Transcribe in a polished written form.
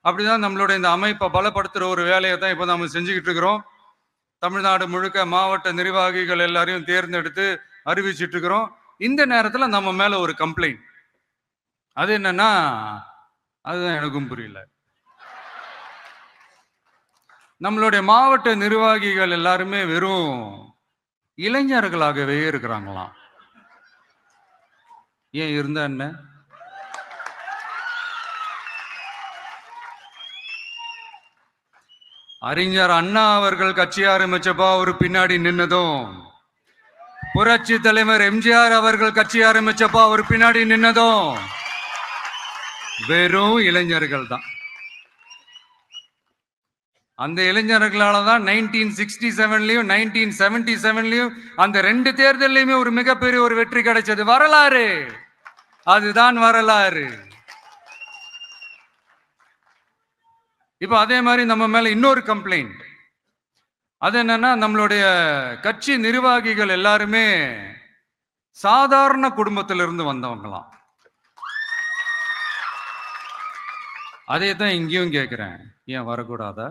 அப்படிதான் நம்மளுடைய இந்த அமைப்பை பலப்படுத்துற ஒரு வேலையை தான் இப்போ நம்ம செஞ்சுக்கிட்டு இருக்கிறோம். தமிழ்நாடு முழுக்க மாவட்ட நிர்வாகிகள் எல்லாரையும் தேர்ந்தெடுத்து அறிவிச்சிட்டு இருக்கிறோம். இந்த நேரத்துல நம்ம மேல ஒரு கம்ப்ளைண்ட். அது என்னன்னா, அதுதான் எனக்கும் புரியல. நம்மளுடைய மாவட்ட நிர்வாகிகள் எல்லாருமே வெறும் இளைஞர்களாகவே இருக்கிறாங்களாம். ஏன் இருந்தா என்ன? அறிஞர் அண்ணா அவர்கள் கட்சி ஆரம்பிச்சப்பா ஒரு பின்னாடி நின்னதும், புரட்சி தலைவர் எம்ஜிஆர் அவர்கள் கட்சி ஆரம்பிச்சப்பா ஒரு பின்னாடி நின்னதும் வெறும் இளைஞர்கள் தான். அந்த இளைஞர்களால தான் 1967லயும் 1977லயும் அந்த 2 தேர்தலையுமே ஒரு மிகப்பெரிய ஒரு வெற்றி கிடைச்சது. வரலாறு, அதுதான் வரலாறு. இப்ப அதே மாதிரி நம்ம மேல இன்னொரு கம்ப்ளைண்ட். அது என்னன்னா, நம்மளுடைய கட்சி நிர்வாகிகள் எல்லாருமே சாதாரண குடும்பத்திலிருந்து வந்தவங்களாம். அதே தான் இங்கேயும் கேட்கிறேன், ஏன் வரக்கூடாதா?